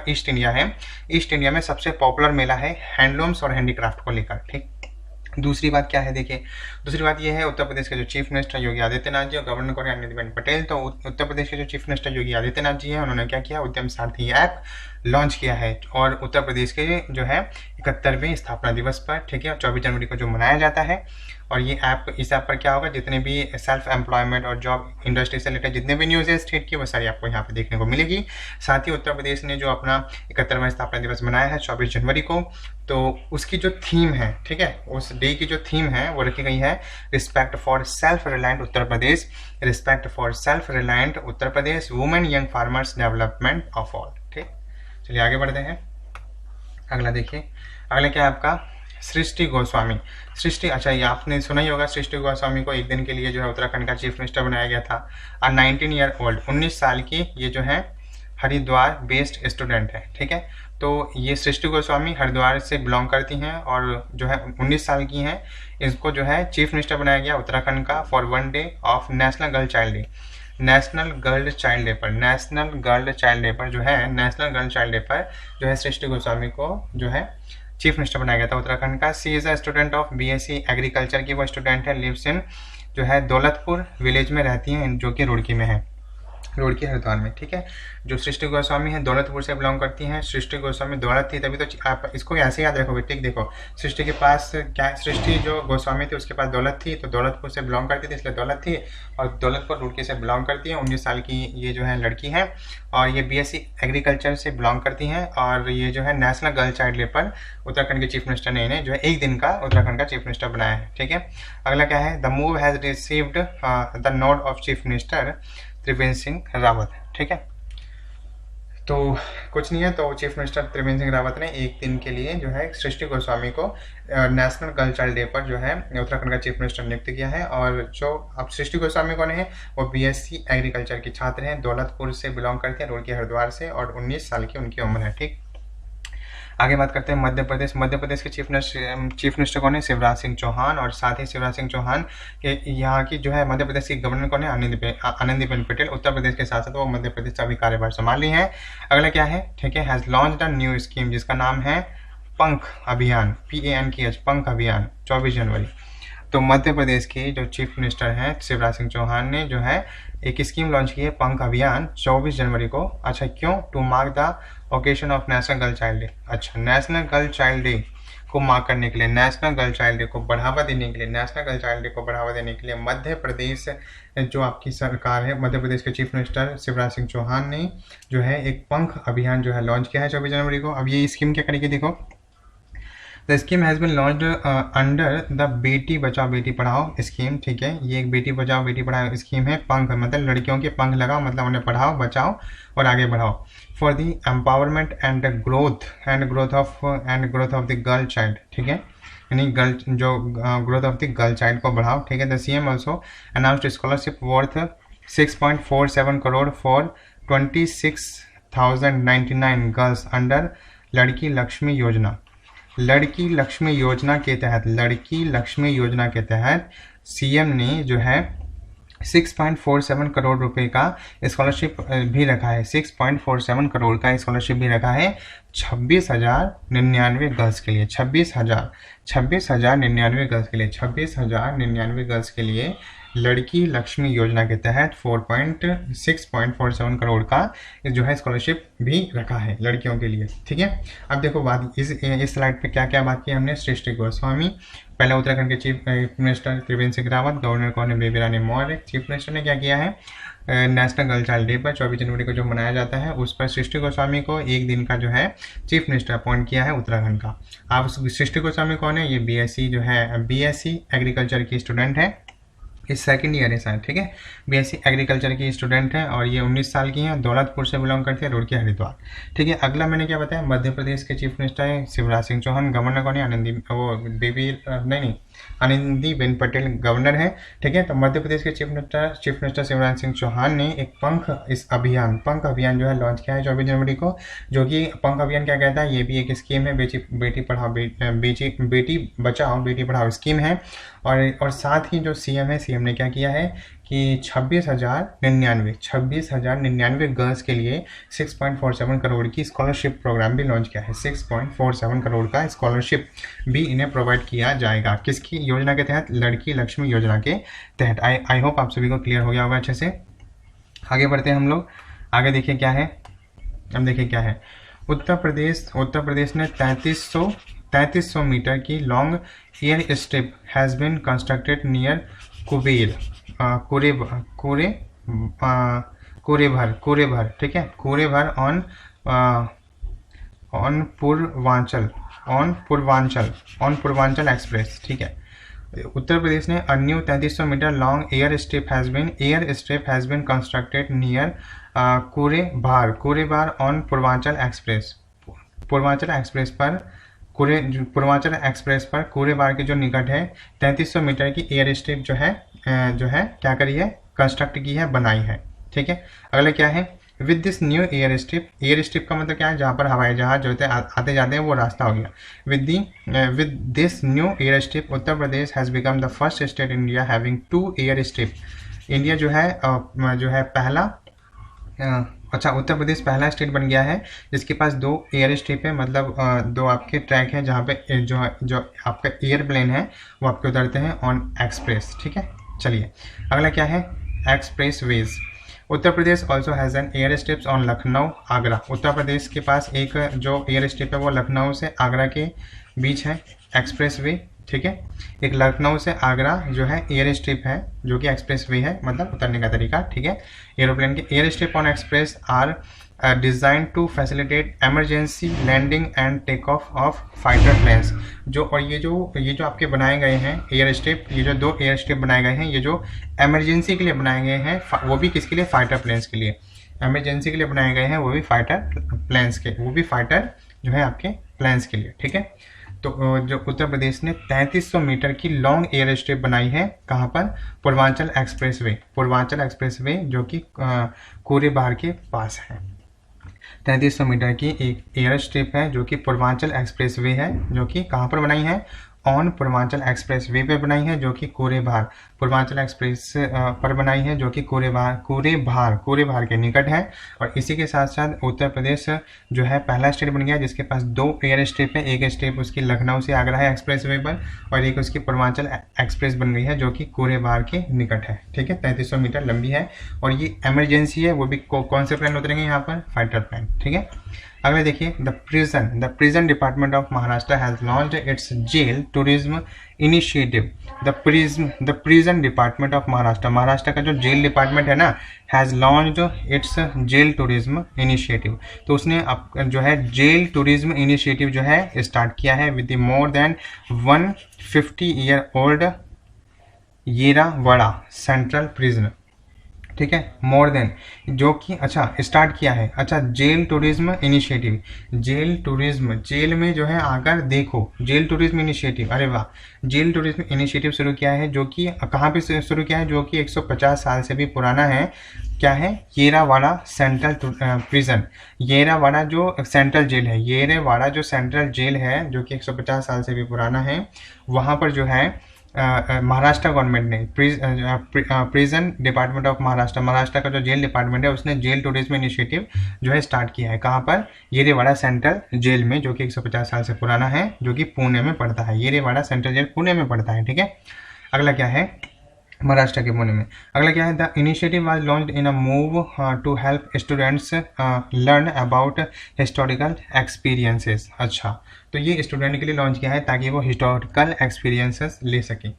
ईस्ट इंडिया है, ईस्ट इंडिया में सबसे पॉपुलर मेला है हैंडलूम्स और हैंडीक्राफ्ट को लेकर, ठीक। दूसरी बात क्या है? देखिए, दूसरी बात यह है उत्तर प्रदेश के जो चीफ मिनिस्टर योगी आदित्यनाथ जी और गवर्नर कौन है? आनंदीबेन पटेल। तो उत्तर प्रदेश के जो चीफ मिनिस्टर योगी आदित्यनाथ जी हैं उन्होंने क्या किया? उद्यम सारथी ऐप लॉन्च किया है, और उत्तर प्रदेश के जो है 71वें स्थापना दिवस पर, ठीक है, 24 जनवरी को जो मनाया जाता है। और ये ऐप, इस ऐप पर क्या होगा? जितने भी सेल्फ एम्प्लॉयमेंट और जॉब इंडस्ट्री से रिलेटेड जितने भी न्यूज़ है स्टेट की वो सारी आपको यहाँ पे देखने को मिलेगी। साथ ही उत्तर प्रदेश ने जो अपना 71वां स्थापना दिवस मनाया है 24 जनवरी को, तो उसकी जो थीम है, ठीक है, उस डे की जो थीम है वो रखी गई है respect for self reliant Uttar Pradesh. Respect for self reliant Uttar Pradesh, women young farmers development of all, ठीक। चलिए आगे बढ़ते हैं। अगला देखिए, अगला क्या है आपका? सृष्टि गोस्वामी। अच्छा, ये आपने सुना ही होगा, सृष्टि गोस्वामी को एक दिन के लिए जो है उत्तराखंड का चीफ मिनिस्टर बनाया गया था। 19 ईयर ओल्ड, 19 साल की ये जो है हरिद्वार बेस्ड स्टूडेंट है, ठीक है। तो ये सृष्टि गोस्वामी हरिद्वार से बिलोंग करती हैं और जो है 19 साल की हैं। इसको जो है चीफ मिनिस्टर बनाया गया उत्तराखंड का for 1 day of national girl child day. National girl child day पर जो है सृष्टि गोस्वामी को जो है चीफ मिनिस्टर बनाया गया था उत्तराखंड का। She is a student of BSc agriculture की वो स्टूडेंट है, लिव्स इन जो है दौलतपुर विलेज में रहती हैं, जो कि रुड़की में है, रुड़की हरिद्वार में, ठीक है। जो सृष्टि गोस्वामी है दौलतपुर से बिलोंग करती हैं। सृष्टि गोस्वामी दौलत थी, तभी तो आप इसको ऐसे याद रखोगे, ठीक। देखो, सृष्टि के पास क्या, सृष्टि जो गोस्वामी थी उसके पास दौलत थी, तो दौलतपुर से बिलोंग करती थी इसलिए दौलत थी, और दौलतपुर रुड़की से बिलोंग करती है। 19 साल की ये जो है लड़की है, और ये BSc एग्रीकल्चर से बिलोंग करती हैं। और ये जो है नेशनल गर्ल चाइल्ड डे पर उत्तराखंड के चीफ मिनिस्टर ने इन्हें जो है एक दिन का उत्तराखंड का चीफ मिनिस्टर बनाया है, ठीक है। अगला क्या है? The move has received the node of chief minister Trivendra Singh Rawat, ठीक है। तो कुछ नहीं है, तो चीफ मिनिस्टर त्रिवेंद्र सिंह रावत ने एक दिन के लिए जो है सृष्टि गोस्वामी को नेशनल गर्ल चाइल्ड डे पर जो है उत्तराखंड का चीफ मिनिस्टर नियुक्त किया है। और जो अब सृष्टि गोस्वामी कौन है? वो BSc एग्रीकल्चर की छात्र हैं, दौलतपुर से बिलोंग करते हैं, रुड़की हरिद्वार से, और 19 साल की उनकी उम्र है, ठीक। आगे बात करते हैं मध्य प्रदेश। मध्य प्रदेश के चीफ मिनिस्टर कौन है? शिवराज सिंह चौहान। और साथ ही शिवराज सिंह चौहान के यहाँ की जो है मध्य प्रदेश की गवर्नर कौन है? आनंदीबेन पटेल। उत्तर प्रदेश के साथ साथ वो मध्य प्रदेश का भी कार्यभार संभाल रही है। अगला क्या है? ठीक है, has launched a new scheme जिसका नाम है पंख अभियान, PANKH, पंख अभियान, 24 जनवरी। तो मध्य प्रदेश के जो चीफ मिनिस्टर हैं शिवराज सिंह चौहान ने जो है एक स्कीम लॉन्च की है पंख अभियान 24 जनवरी को। अच्छा, क्यों? To mark the occasion of national girl child day. अच्छा, नेशनल गर्ल चाइल्ड डे को मार्क करने के लिए, नेशनल गर्ल चाइल्ड डे को बढ़ावा देने के लिए, नेशनल गर्ल चाइल्ड डे को बढ़ावा देने के लिए मध्य प्रदेश जो आपकी सरकार है, मध्य प्रदेश के चीफ मिनिस्टर शिवराज सिंह चौहान ने जो है एक पंख अभियान जो है लॉन्च किया है 24 जनवरी को। अब ये स्कीम क्या करेगी? देखो, the scheme has been launched under the Beti Bachao Beti Padhao scheme. ठीक है, ये एक बेटी बचाओ बेटी पढ़ाओ स्कीम है। पंख मतलब लड़कियों के पंख लगाओ, मतलब उन्हें पढ़ाओ, बचाओ और आगे बढ़ाओ। For the empowerment and growth of the girl child. ठीक है, यानी गर्ल जो growth of the girl child को बढ़ाओ। ठीक है, the CM also announced scholarship worth 6.47 crore for 26,099 girls under लड़की लक्ष्मी योजना। लड़की लक्ष्मी योजना के तहत, लड़की लक्ष्मी योजना के तहत CM ने जो है 6.47 करोड़ रुपए का स्कॉलरशिप भी रखा है। 6.47 करोड़ का स्कॉलरशिप भी रखा है 26,099 गर्ल्स के लिए। 26,099 गर्ल्स के लिए, 26,099 गर्ल्स के लिए लड़की लक्ष्मी योजना के तहत 6.47 करोड़ का जो है स्कॉलरशिप भी रखा है लड़कियों के लिए। ठीक है, अब देखो बात इस स्लाइड पे क्या क्या बात की हमने। सृष्टि गोस्वामी, पहले उत्तराखंड के chief minister Trivendra Singh Rawat, governor कौन है? बेबी रानी मौर्य। चीफ मिनिस्टर ने क्या किया है? नेशनल गर्ल चाइल्ड डे पर 24 जनवरी को जो मनाया जाता है उस पर सृष्टि गोस्वामी को एक दिन का जो है चीफ मिनिस्टर अपॉइंट किया है उत्तराखंड का। आप सृष्टि गोस्वामी कौन है? ये BSc जो है BSc एग्रीकल्चर की स्टूडेंट है, इस सेकंड ईयर है शायद। ठीक है, BSc एग्रीकल्चर की स्टूडेंट है और ये 19 साल की हैं, दौलतपुर से बिलोंग करते हैं, रुड़की हरिद्वार। ठीक है, अगला मैंने क्या बताया? मध्य प्रदेश के चीफ मिनिस्टर है शिवराज सिंह चौहान, गवर्नर कौन है? आनंदीबेन पटेल गवर्नर है। ठीक है, तो मध्य प्रदेश के चीफ मिनिस्टर शिवराज सिंह चौहान ने एक पंख अभियान जो है लॉन्च किया है 24 जनवरी को। जो कि पंख अभियान क्या कहता है? ये भी एक स्कीम है, बेटी बचाओ बेटी पढ़ाओ स्कीम है। और साथ ही जो CM है, CM ने क्या किया है कि 26,099 गर्ल्स के लिए 6.47 करोड़ की स्कॉलरशिप प्रोग्राम भी लॉन्च किया है। 6.47 करोड़ का स्कॉलरशिप भी इन्हें प्रोवाइड किया जाएगा। किसकी योजना के तहत? लड़की लक्ष्मी योजना के तहत। आई होप आप सभी को क्लियर हो गया होगा अच्छे से। आगे बढ़ते हैं हम लोग। आगे देखिए क्या है, अब देखिए क्या है। उत्तर प्रदेश ने 3300 मीटर की long air strip has been constructed near Kurebhar. ठीक है, कुरेभर ऑन पूर्वांचल एक्सप्रेस। ठीक है, उत्तर प्रदेश ने a new 3300 metre long air strip has been constructed near Kurebhar on Purvanchal express. Purvanchal express पर कुरेबार के जो निकट है 3300 मीटर की एयर स्ट्रिप जो है क्या करी है? कंस्ट्रक्ट की है, बनाई है। ठीक है, अगला क्या है? With this new air strip का मतलब क्या है? जहाँ पर हवाई जहाज जो होते हैं आते जाते हैं वो रास्ता हो गया। With this new air strip Uttar Pradesh has become the first state in India having 2 air strip. India जो है पहला उत्तर प्रदेश पहला स्टेट बन गया है जिसके पास 2 एयर स्ट्रिप है, मतलब 2 आपके ट्रैक हैं जहाँ पे जो आपका एयरप्लेन है वो आपके उतरते हैं ऑन एक्सप्रेस। ठीक है, चलिए अगला क्या है? Expressways. Uttar Pradesh also has an airstrips on Lucknow Agra. Uttar Pradesh के पास एक जो एयर स्ट्रिप है वो लखनऊ से आगरा के बीच है, एक्सप्रेस वे। ठीक है, एक लखनऊ से आगरा जो है एयर स्ट्रिप है जो कि एक्सप्रेस वे है, मतलब उतरने का तरीका। ठीक है, एरोप्लेन के air strip on express are design to facilitate emergency landing and take off fighter planes. ये जो आपके बनाए गए हैं एयर स्ट्रिप, ये जो 2 एयर स्ट्रिप बनाए गए हैं ये जो एमरजेंसी के लिए बनाए गए हैं, वो भी किसके लिए? फाइटर प्लेन्स के लिए। एमरजेंसी के लिए बनाए गए हैं वो भी फाइटर प्लेन्स के, वो भी फाइटर जो है आपके प्लेन्स के लिए। ठीक है, तो जो उत्तर प्रदेश ने 3300 मीटर की लॉन्ग एयर स्ट्रिप बनाई है, कहाँ पर? पूर्वांचल एक्सप्रेसवे जो कि कुरेबार के पास है। 3300 मीटर की एक एयर स्ट्रिप है जो कि पूर्वांचल एक्सप्रेस वे है, जो कि कहाँ पर बनाई है, ऑन पूर्वांचल एक्सप्रेस वे पे बनाई है, जो कि कोरेभार पूर्वांचल एक्सप्रेस पर बनाई है, जो कि कोरेभार के निकट है। और इसी के साथ साथ उत्तर प्रदेश जो है पहला स्टेट बन गया जिसके पास 2 एयर स्ट्रिप है। एक स्ट्रिप उसकी लखनऊ से आगरा है एक्सप्रेस वे पर, और एक उसकी पूर्वांचल एक्सप्रेस बन गई है जो कि कोरेभार के निकट है। ठीक है, 3300 मीटर लंबी है और ये इमरजेंसी है, वो भी कौन से प्लेन उतरेंगे यहाँ पर, फाइटर प्लेन। ठीक है, अगले देखिए, the prison department of Maharashtra has launched its jail tourism initiative. The prison department of Maharashtra का जो जेल डिपार्टमेंट है ना, has launched its jail tourism initiative. तो उसने जो है जेल टूरिज्म इनिशिएटिव जो है स्टार्ट किया है with more than 150 year old Yerawada central prison. ठीक है, मोर देन, जो कि अच्छा स्टार्ट किया है। अच्छा, जेल टूरिज्म इनिशिएटिव, जेल में जो है आकर देखो, जेल टूरिज्म इनिशिएटिव, अरे वाह, जेल टूरिज्म इनिशिएटिव शुरू किया है, जो कि कहाँ पे शुरू किया है, जो कि 150 साल से भी पुराना है। क्या है, येरावाड़ा सेंट्रल प्रिजन, येरावाड़ा जो सेंट्रल जेल है, येरावाड़ा जो सेंट्रल जेल है जो कि 150 साल से भी पुराना है, वहाँ पर जो है महाराष्ट्र गवर्नमेंट ने प्रिजन डिपार्टमेंट ऑफ महाराष्ट्र का जो जेल डिपार्टमेंट है उसने जेल टूरिज्म इनिशिएटिव जो है स्टार्ट किया है। कहाँ पर, येरेवाड़ा सेंट्रल जेल में, जो कि 150 साल से पुराना है, जो कि पुणे में पड़ता है। येरेवाड़ा सेंट्रल जेल पुणे में पड़ता है। ठीक है, अगला क्या है, महाराष्ट्र के पुणे में। अगला क्या है, the initiative was launched in a move to help students learn about historical experiences. अच्छा, तो ये स्टूडेंट के लिए लॉन्च किया है ताकि वो हिस्टोरिकल एक्सपीरियंसेस ले सकें।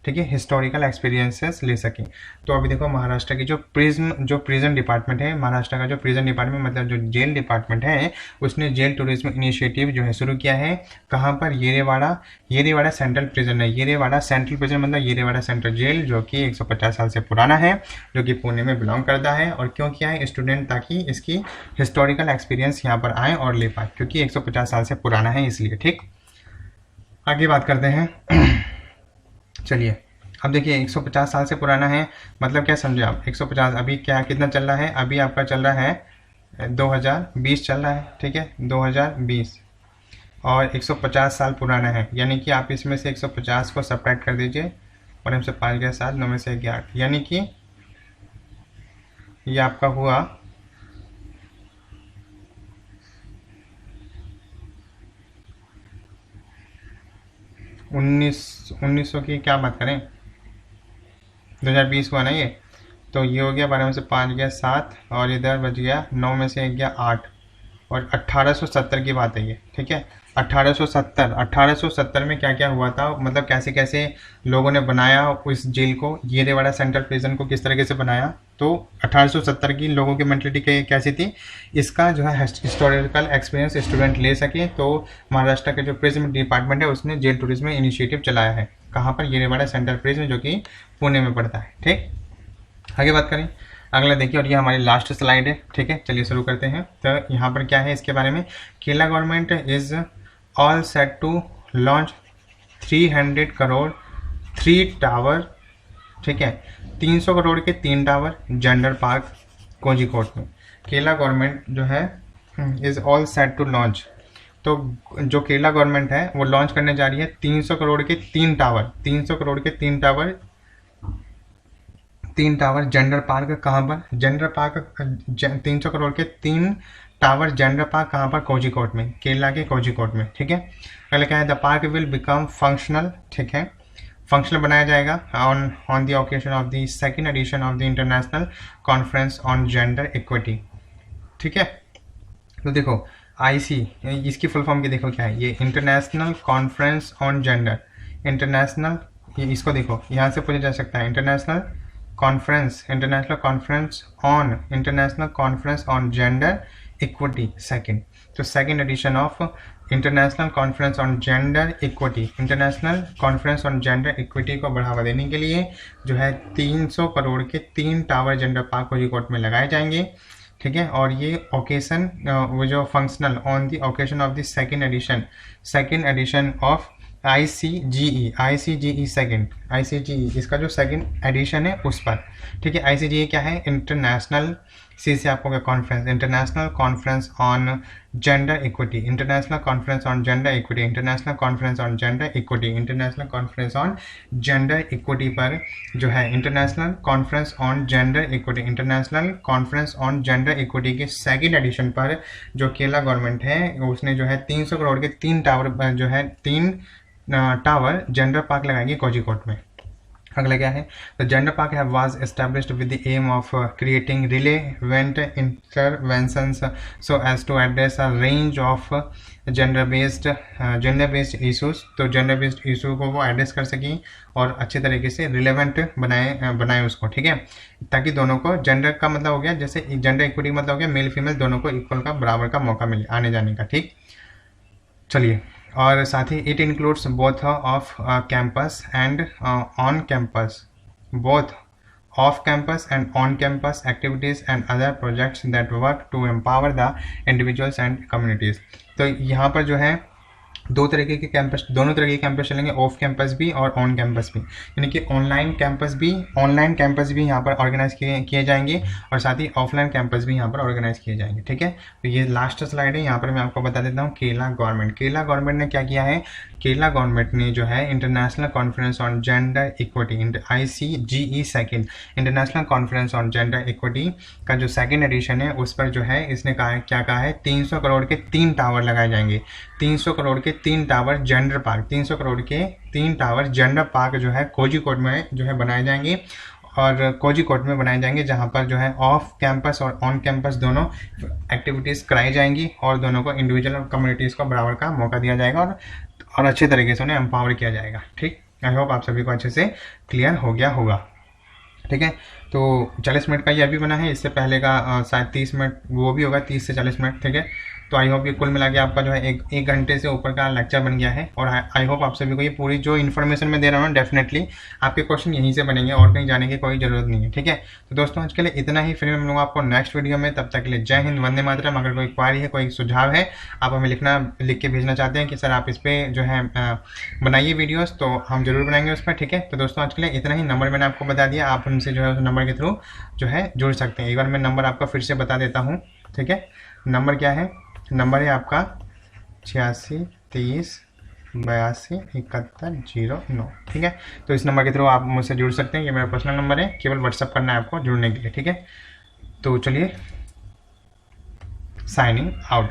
ठीक है, हिस्टोरिकल एक्सपीरियंसेस ले सकें। तो अभी देखो, महाराष्ट्र की जो प्रिजन डिपार्टमेंट है, महाराष्ट्र का जो प्रिजन डिपार्टमेंट मतलब जो जेल डिपार्टमेंट है, उसने जेल टूरिज्म इनिशिएटिव जो है शुरू किया है। कहाँ पर, येरेवाड़ा सेंट्रल प्रिजन है। येरेवाड़ा सेंट्रल प्रिजन मतलब येरेवाड़ा सेंट्रल जेल, जो कि 150 साल से पुराना है, जो कि पुणे में बिलोंग करता है। और क्यों किया है स्टूडेंट, ताकि इसकी हिस्टोरिकल एक्सपीरियंस यहाँ पर आए और ले पाए, क्योंकि 150 साल से पुराना है इसलिए। ठीक, आगे बात करते हैं। चलिए, अब देखिए 150 साल से पुराना है मतलब क्या समझे आप, 150 अभी क्या कितना चल रहा है, अभी आपका चल रहा है 2020 चल रहा है। ठीक है, 2020 और 150 साल पुराना है, यानी कि आप इसमें से 150 को सब्ट्रैक्ट कर दीजिए, और हमसे 5 गया 7, 9 में से 1 गया 8, यानी कि ये आपका हुआ 1900 की क्या बात करें, 2020 हुआ ना ये, तो ये हो गया 12 में से 5 गया 7, और इधर बच गया 9 में से 1 गया 8, और 1870 की बात है ये। ठीक है, 1870 में क्या क्या हुआ था, मतलब कैसे कैसे लोगों ने बनाया उस जेल को, येरेवाड़ा सेंट्रल प्रिजन को किस तरीके से बनाया। तो 1870 की लोगों की मेंटलिटी कैसी थी, इसका जो है हिस्टोरिकल एक्सपीरियंस स्टूडेंट ले सके। तो महाराष्ट्र के जो प्रिजन डिपार्टमेंट है उसने जेल टूरिज्म इनिशिएटिव चलाया है। कहाँ पर, येरेवाड़ा सेंट्रल प्रिजन, जो कि पुणे में पड़ता है। ठीक, आगे बात करें, अगला देखिए, और ये हमारी लास्ट स्लाइड है। ठीक है, चलिए शुरू करते हैं। तो यहाँ पर क्या है इसके बारे में, Kerala government is all set to launch 300 crore 3 tower. ठीक है, 300 करोड़ के 3 टावर जेंडर पार्क कोझिकोड में। केरला गवर्नमेंट जो है is all set to launch, तो जो केरला गवर्नमेंट है वो लॉन्च करने जा रही है 300 करोड़ के 3 टावर, 300 करोड़ के 3 टावर जेंडर पार्क। कहाँ पर, जेंडर पार्क 300 करोड़ के 3 टावर जेंडर पार्क, कहाँ पर, कोझिकोड में, केरला के कोझिकोड में। ठीक है, अगला क्या है, the park will become functional. ठीक है, फंक्शनल बनाया जाएगा on the occasion of the second edition of the international conference on gender equity. ठीक है, तो देखो IC, इसकी फुल फॉर्म की देखो क्या है, ये international conference on gender, international, इसको देखो यहाँ से पूछा जा सकता है, international conference on gender equity second. तो second edition of international conference on gender equity, international conference on gender equity को बढ़ावा देने के लिए जो है 300 करोड़ के 3 टावर जेंडर पार्क कोझिकोड में लगाए जाएंगे। ठीक है, और ये ओकेशन वो जो functional on the occasion of the second edition of ICGE second, ICGE इसका जो सेकेंड एडिशन है उस पर। ठीक है, ICGE क्या है, इंटरनेशनल सी से आपको क्या conference, international conference on gender equity, international conference on gender equity, international conference on gender equity, international conference on gender equity पर जो है international conference on gender equity, international conference on gender equity के सेकेंड एडिशन पर जो केरला गवर्नमेंट है उसने जो है 300 करोड़ के 3 टावर जो है 3 टावर जेंडर पार्क लगाएंगे कोझिकोड में। अगला क्या है, the gender park have was established with the aim of creating relevant interventions so as to address a range of gender based issues. तो जेंडर बेस्ड इशू को वो एड्रेस कर सकें और अच्छे तरीके से रिलेवेंट बनाए उसको, ठीक है, ताकि दोनों को जेंडर का मतलब हो गया, जैसे जेंडर इक्विटी मतलब हो गया मेल फीमेल दोनों को इक्वल का बराबर का मौका मिले आने जाने का, ठीक। चलिए, और साथ ही it includes both off campus and on campus, both off campus and on campus activities and other projects that work to empower the individuals and communities. तो यहाँ पर जो है दोनों तरह के कैंपस चलेंगे, ऑफ कैंपस भी और ऑन कैंपस भी, यानी कि ऑनलाइन कैंपस भी यहाँ पर ऑर्गेनाइज किए जाएंगे और साथ ही ऑफलाइन कैंपस भी यहाँ पर ऑर्गेनाइज किए जाएंगे, ठीक है। तो ये लास्ट स्लाइड है, यहाँ पर मैं आपको बता देता हूँ केरला गवर्नमेंट ने क्या किया है। केरला गवर्नमेंट ने जो है international conference on gender equity ICGE second international conference on gender equity का जो सेकेंड एडिशन है उस पर जो है इसने क्या कहा है 300 करोड़ के 3 टावर लगाए जाएंगे, 300 करोड़ के 3 टावर जेंडर पार्क, 300 करोड़ के 3 टावर जेंडर पार्क जो है कोझिकोड में जो है बनाए जाएंगे और कोझिकोड में बनाए जाएंगे, जहां पर जो है ऑफ कैंपस और ऑन कैंपस दोनों एक्टिविटीज़ कराई जाएंगी और दोनों को इंडिविजुअल और कम्युनिटीज़ को बराबर का मौका दिया जाएगा और अच्छे तरीके से उन्हें एम्पावर किया जाएगा, ठीक। आई होप आप सभी को अच्छे से क्लियर हो गया होगा, ठीक है। तो 40 मिनट का ये अभी बना है, इससे पहले का शायद 30 मिनट वो भी होगा, 30 से 40 मिनट, ठीक है। तो आई होप ये कुल मिला के आपका जो है एक घंटे से ऊपर का लेक्चर बन गया है और आई होप आप सभी को ये पूरी जो इन्फॉर्मेशन मैं दे रहा हूँ डेफिनेटली आपके क्वेश्चन यहीं से बनेंगे और कहीं जाने की कोई ज़रूरत नहीं है, ठीक है। तो दोस्तों आज के लिए इतना ही, फिर मैं मिलूंगा आपको नेक्स्ट वीडियो में, तब तक के लिए जय हिंद, वंदे मातरम। अगर कोई क्वारी है, कोई सुझाव है, आप हमें लिख के भेजना चाहते हैं कि सर आप इस पर जो है बनाइए वीडियोज़, तो हम जरूर बनाएंगे उस पर, ठीक है। तो दोस्तों आज के लिए इतना ही, नंबर मैंने आपको बता दिया, आप हमसे जो है उस नंबर के थ्रू जो है जुड़ सकते हैं। एक बार मैं नंबर आपका फिर से बता देता हूँ, ठीक है। नंबर क्या है, नंबर है आपका 86 30 82 71 09, ठीक है। तो इस नंबर के थ्रू आप मुझसे जुड़ सकते हैं, ये मेरा पर्सनल नंबर है, केवल व्हाट्सअप करना है आपको जुड़ने के लिए, ठीक है। तो चलिए, साइनिंग आउट।